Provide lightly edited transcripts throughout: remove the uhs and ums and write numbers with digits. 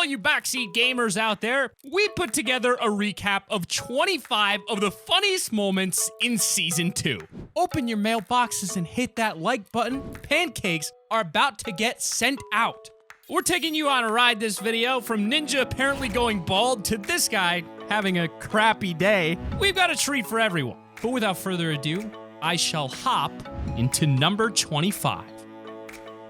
all you backseat gamers out there, we put together a recap of 25 of the funniest moments in Season 2. Open your mailboxes and hit that like button. Pancakes are about to get sent out. We're taking you on a ride this video, from Ninja apparently going bald to this guy having a crappy day. We've got a treat for everyone. But without further ado, I shall hop into number 25.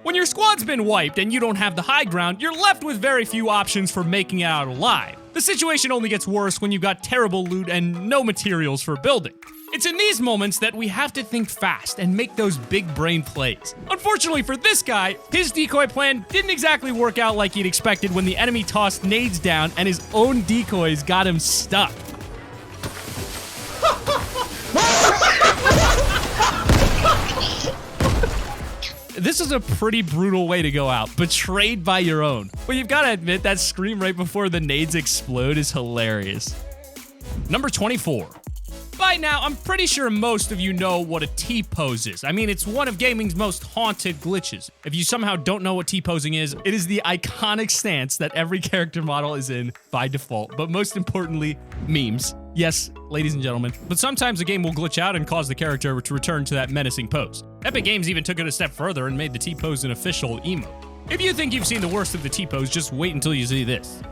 When your squad's been wiped and you don't have the high ground, you're left with very few options for making it out alive. The situation only gets worse when you've got terrible loot and no materials for building. It's in these moments that we have to think fast and make those big brain plays. Unfortunately for this guy, his decoy plan didn't exactly work out like he'd expected when the enemy tossed nades down and his own decoys got him stuck. This is a pretty brutal way to go out, betrayed by your own. But you've got to admit, that scream right before the nades explode is hilarious. Number 24. By now, I'm pretty sure most of you know what a T-pose is. I mean, it's one of gaming's most haunted glitches. If you somehow don't know what T-posing is, it is the iconic stance that every character model is in by default, but most importantly, memes. Yes, ladies and gentlemen, but sometimes a game will glitch out and cause the character to return to that menacing pose. Epic Games even took it a step further and made the T-pose an official emote. If you think you've seen the worst of the T-pose, just wait until you see this.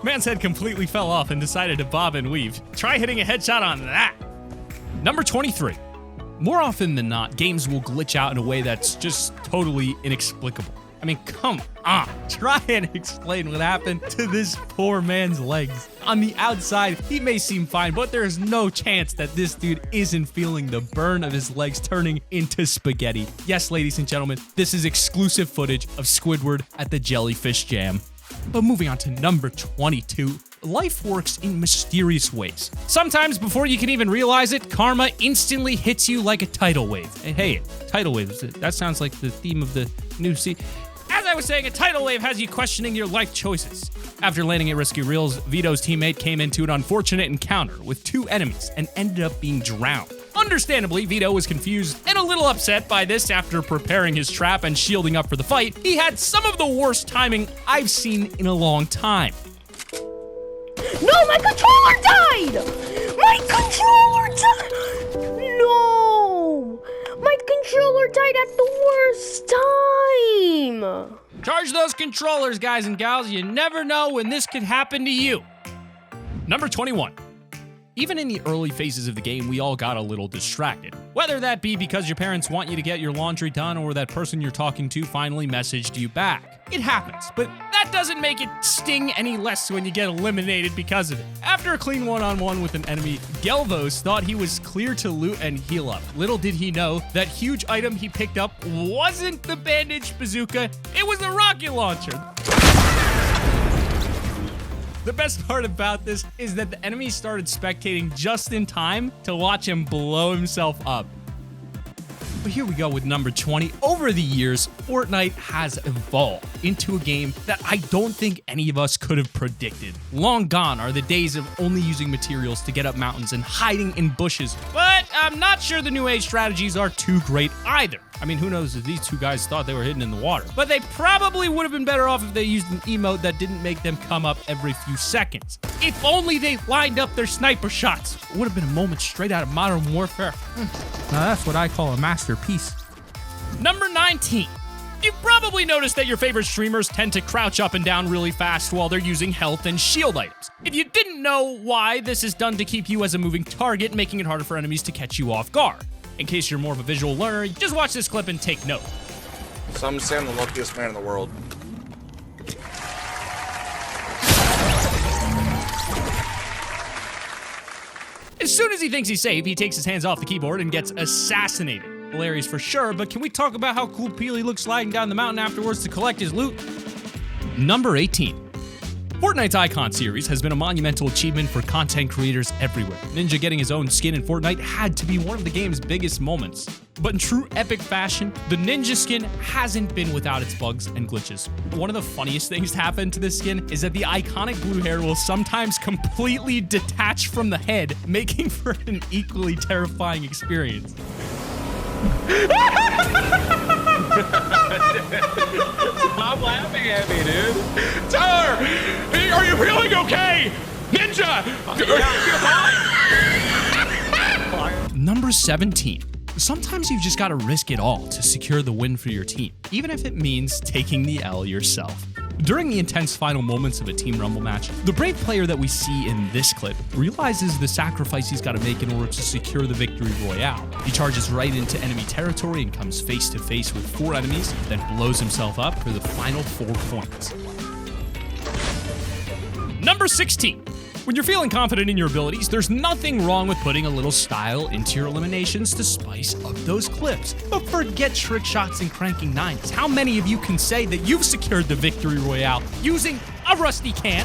Man's head completely fell off and decided to bob and weave. Try hitting a headshot on that. Number 23. More often than not, games will glitch out in a way that's just totally inexplicable. I mean, come on. Try and explain what happened to this poor man's legs. On the outside, he may seem fine, but there's no chance that this dude isn't feeling the burn of his legs turning into spaghetti. Yes, ladies and gentlemen, this is exclusive footage of Squidward at the Jellyfish Jam. But moving on to number 22, life works in mysterious ways. Sometimes before you can even realize it, karma instantly hits you like a tidal wave. Hey, tidal wave, that sounds like the theme of the new season. As I was saying, a tidal wave has you questioning your life choices. After landing at Risky Reels, Vito's teammate came into an unfortunate encounter with two enemies and ended up being drowned. Understandably, Vito was confused and a little upset by this. After preparing his trap and shielding up for the fight, he had some of the worst timing I've seen in a long time. No, my controller died! My controller died! No! My controller died at the worst time! Charge those controllers, guys and gals. You never know when this could happen to you. Number 21. Even in the early phases of the game, we all got a little distracted. Whether that be because your parents want you to get your laundry done or that person you're talking to finally messaged you back. It happens, but that doesn't make it sting any less when you get eliminated because of it. After a clean one-on-one with an enemy, Gelvos thought he was clear to loot and heal up. Little did he know that huge item he picked up wasn't the bandage bazooka, it was the rocket launcher. The best part about this is that the enemy started spectating just in time to watch him blow himself up. But here we go with number 20. Over the years, Fortnite has evolved into a game that I don't think any of us could have predicted. Long gone are the days of only using materials to get up mountains and hiding in bushes. But I'm not sure the new age strategies are too great either. I mean, who knows if these two guys thought they were hidden in the water. But they probably would have been better off if they used an emote that didn't make them come up every few seconds. If only they lined up their sniper shots. It would have been a moment straight out of Modern Warfare. Now that's what I call a masterpiece. Number 19. You've probably noticed that your favorite streamers tend to crouch up and down really fast while they're using health and shield items. If you didn't know why, this is done to keep you as a moving target, making it harder for enemies to catch you off guard. In case you're more of a visual learner, just watch this clip and take note. Some say I'm the luckiest man in the world. As soon as he thinks he's safe, he takes his hands off the keyboard and gets assassinated. Hilarious for sure, but can we talk about how cool Peely looks sliding down the mountain afterwards to collect his loot? Number 18. Fortnite's Icon series has been a monumental achievement for content creators everywhere. Ninja getting his own skin in Fortnite had to be one of the game's biggest moments. But in true epic fashion, the Ninja skin hasn't been without its bugs and glitches. One of the funniest things to happen to this skin is that the iconic blue hair will sometimes completely detach from the head, making for an equally terrifying experience. Stop laughing at me, dude. Tyler, are you feeling okay? Ninja! Number 17. Sometimes you've just got to risk it all to secure the win for your team, even if it means taking the L yourself. During the intense final moments of a Team Rumble match, the brave player that we see in this clip realizes the sacrifice he's got to make in order to secure the victory royale. He charges right into enemy territory and comes face to face with 4 enemies, then blows himself up for the final 4 points. Number 16. When you're feeling confident in your abilities, there's nothing wrong with putting a little style into your eliminations to spice up those clips. But forget trick shots and cranking 9s. How many of you can say that you've secured the victory royale using a rusty can?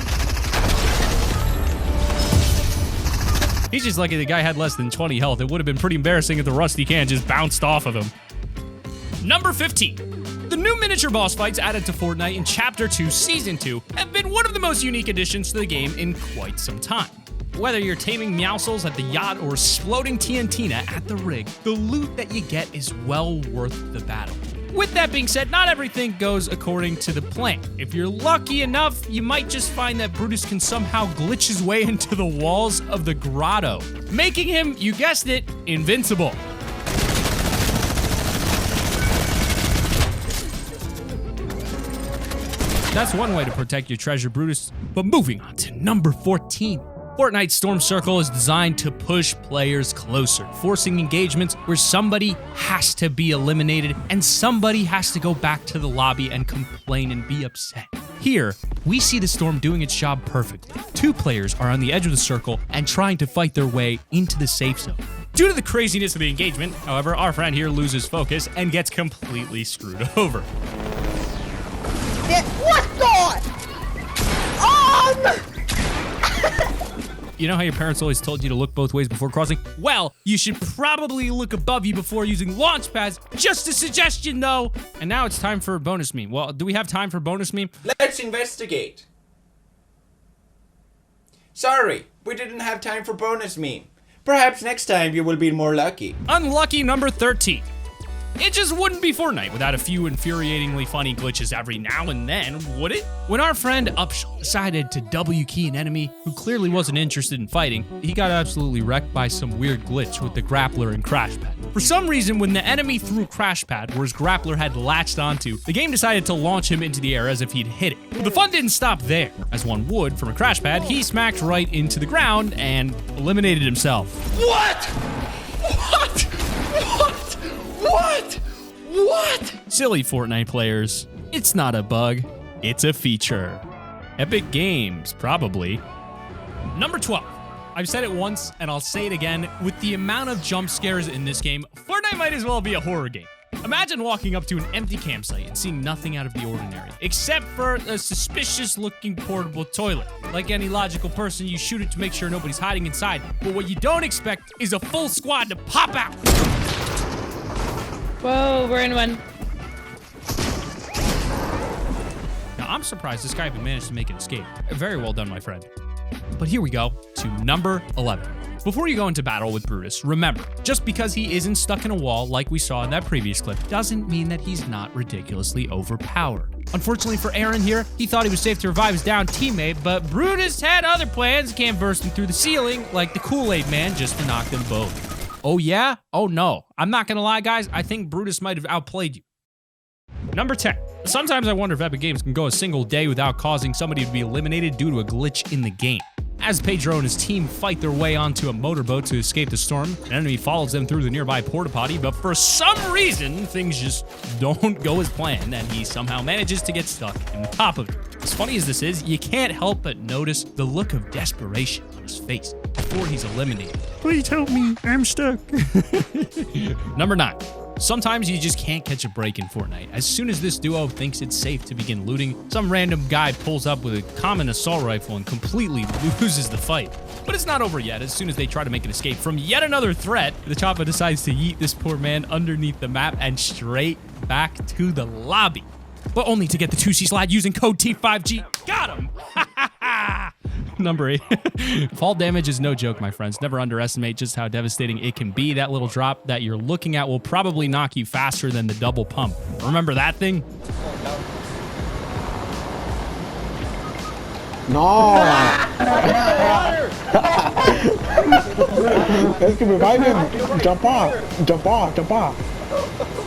He's just lucky the guy had less than 20 health. It would have been pretty embarrassing if the rusty can just bounced off of him. Number 15. The new miniature boss fights added to Fortnite in Chapter 2, Season 2 have been one of the most unique additions to the game in quite some time. Whether you're taming Meowscles at the yacht or exploding TNTina at the rig, the loot that you get is well worth the battle. With that being said, not everything goes according to the plan. If you're lucky enough, you might just find that Brutus can somehow glitch his way into the walls of the grotto, making him, you guessed it, invincible. That's one way to protect your treasure, Brutus. But moving on to number 14. Fortnite Storm Circle is designed to push players closer, forcing engagements where somebody has to be eliminated and somebody has to go back to the lobby and complain and be upset. Here, we see the storm doing its job perfectly. 2 players are on the edge of the circle and trying to fight their way into the safe zone. Due to the craziness of the engagement, however, our friend here loses focus and gets completely screwed over. What the? You know how your parents always told you to look both ways before crossing? Well, you should probably look above you before using launch pads. Just a suggestion, though. And now it's time for a bonus meme. Well, do we have time for bonus meme? Let's investigate. Sorry, we didn't have time for bonus meme. Perhaps next time you will be more lucky. Unlucky number 13. It just wouldn't be Fortnite without a few infuriatingly funny glitches every now and then, would it? When our friend Upshot decided to W key an enemy who clearly wasn't interested in fighting, he got absolutely wrecked by some weird glitch with the grappler and crash pad. For some reason, when the enemy threw crash pad where his grappler had latched onto, the game decided to launch him into the air as if he'd hit it. But the fun didn't stop there. As one would from a crash pad, he smacked right into the ground and eliminated himself. What? What? What? What? What? Silly Fortnite players. It's not a bug, it's a feature. Epic Games, probably. Number 12. I've said it once, and I'll say it again. With the amount of jump scares in this game, Fortnite might as well be a horror game. Imagine walking up to an empty campsite and seeing nothing out of the ordinary, except for a suspicious-looking portable toilet. Like any logical person, you shoot it to make sure nobody's hiding inside, but what you don't expect is a full squad to pop out. Whoa, we're in one. Now, I'm surprised this guy even managed to make an escape. Very well done, my friend. But here we go to number 11. Before you go into battle with Brutus, remember, just because he isn't stuck in a wall like we saw in that previous clip, doesn't mean that he's not ridiculously overpowered. Unfortunately for Aaron here, he thought he was safe to revive his downed teammate, but Brutus had other plans and came bursting through the ceiling like the Kool-Aid man just to knock them both. Oh yeah? Oh no. I'm not gonna lie, guys. I think Brutus might have outplayed you. Number 10. Sometimes I wonder if Epic Games can go a single day without causing somebody to be eliminated due to a glitch in the game. As Pedro and his team fight their way onto a motorboat to escape the storm, an enemy follows them through the nearby porta potty, but for some reason, things just don't go as planned, and he somehow manages to get stuck in the top of it. As funny as this is, you can't help but notice the look of desperation on his face before he's eliminated. Please help me, I'm stuck. Number 9. Sometimes you just can't catch a break in Fortnite. As soon as this duo thinks it's safe to begin looting, some random guy pulls up with a common assault rifle and completely loses the fight. But it's not over yet. As soon as they try to make an escape from yet another threat, the chopper decides to yeet this poor man underneath the map and straight back to the lobby. But only to get the 2C slide using code T5G. Got him! Number 8. Fall damage is no joke, my friends. Never underestimate just how devastating it can be. That little drop that you're looking at will probably knock you faster than the double pump. Remember that thing? No! Let's go revive him! Jump off! Jump off! Jump off!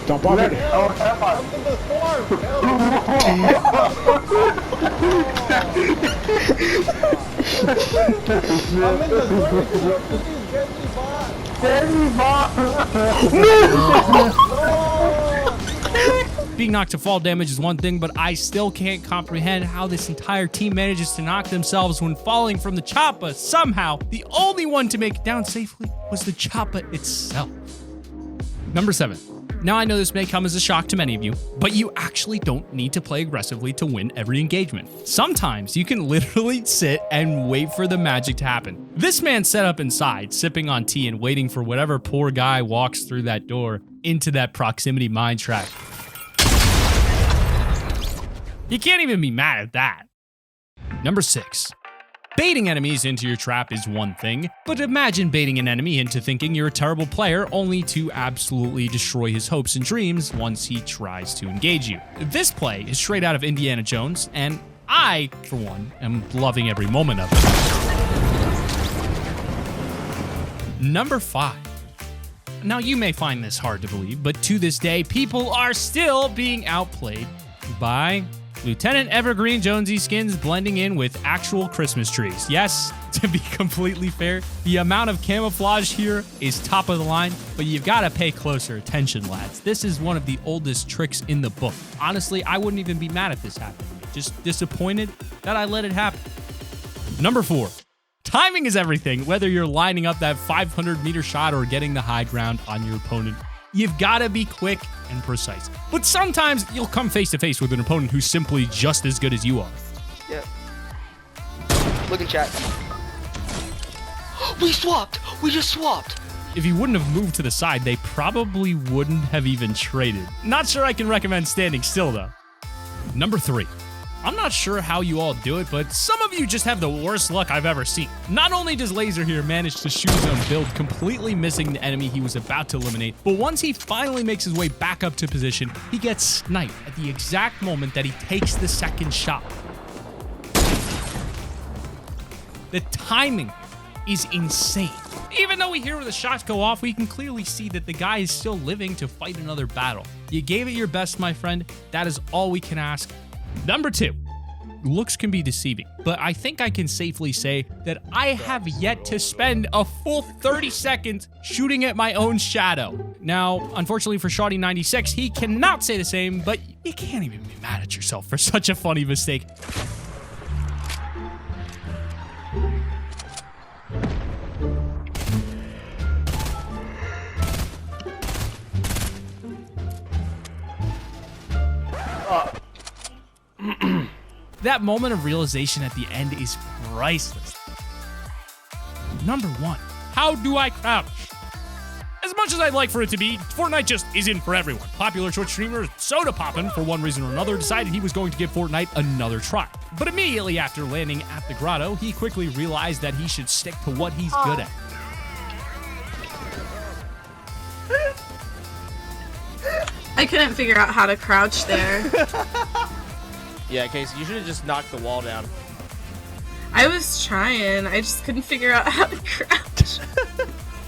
Jump off! Being knocked to fall damage is one thing, but I still can't comprehend how this entire team manages to knock themselves when falling from the choppa. Somehow, the only one to make it down safely was the choppa itself. Number 7. Now I know this may come as a shock to many of you, but you actually don't need to play aggressively to win every engagement. Sometimes you can literally sit and wait for the magic to happen. This man sat up inside, sipping on tea and waiting for whatever poor guy walks through that door into that proximity mine track. You can't even be mad at that. Number 6. Baiting enemies into your trap is one thing, but imagine baiting an enemy into thinking you're a terrible player only to absolutely destroy his hopes and dreams once he tries to engage you. This play is straight out of Indiana Jones, and I, for one, am loving every moment of it. Number 5. Now you may find this hard to believe, but to this day, people are still being outplayed by Lieutenant Evergreen Jonesy skins blending in with actual Christmas trees. Yes, to be completely fair, the amount of camouflage here is top of the line, but you've got to pay closer attention, lads. This is one of the oldest tricks in the book. Honestly, I wouldn't even be mad if this happened. Just disappointed that I let it happen. Number 4. Timing is everything, whether you're lining up that 500-meter shot or getting the high ground on your opponent. You've got to be quick and precise. But sometimes you'll come face to face with an opponent who's simply just as good as you are. Yep. Look in chat. We swapped! We just swapped! If you wouldn't have moved to the side, they probably wouldn't have even traded. Not sure I can recommend standing still, though. Number 3. I'm not sure how you all do it, but some of you just have the worst luck I've ever seen. Not only does Laser here manage to shoot his own build, completely missing the enemy he was about to eliminate, but once he finally makes his way back up to position, he gets sniped at the exact moment that he takes the second shot. The timing is insane. Even though we hear the shots go off, we can clearly see that the guy is still living to fight another battle. You gave it your best, my friend. That is all we can ask. Number 2. Looks can be deceiving, but I think I can safely say that I have yet to spend a full 30 seconds shooting at my own shadow. Now, unfortunately for Shawty96, he cannot say the same, but you can't even be mad at yourself for such a funny mistake. That moment of realization at the end is priceless. Number 1, how do I crouch? As much as I'd like for it to be, Fortnite just isn't for everyone. Popular Twitch streamer Sodapoppin, for one reason or another, decided he was going to give Fortnite another try. But immediately after landing at the grotto, he quickly realized that he should stick to what he's good at. I couldn't figure out how to crouch there. Yeah, Casey, you should have just knocked the wall down. I was trying. I just couldn't figure out how to crouch.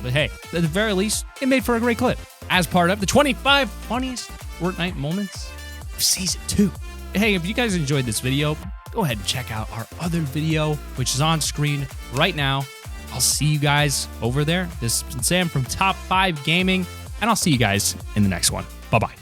But hey, at the very least, it made for a great clip. As part of the 25 funniest Fortnite moments of Season 2. Hey, if you guys enjoyed this video, go ahead and check out our other video, which is on screen right now. I'll see you guys over there. This has been Sam from Top 5 Gaming, and I'll see you guys in the next one. Bye-bye.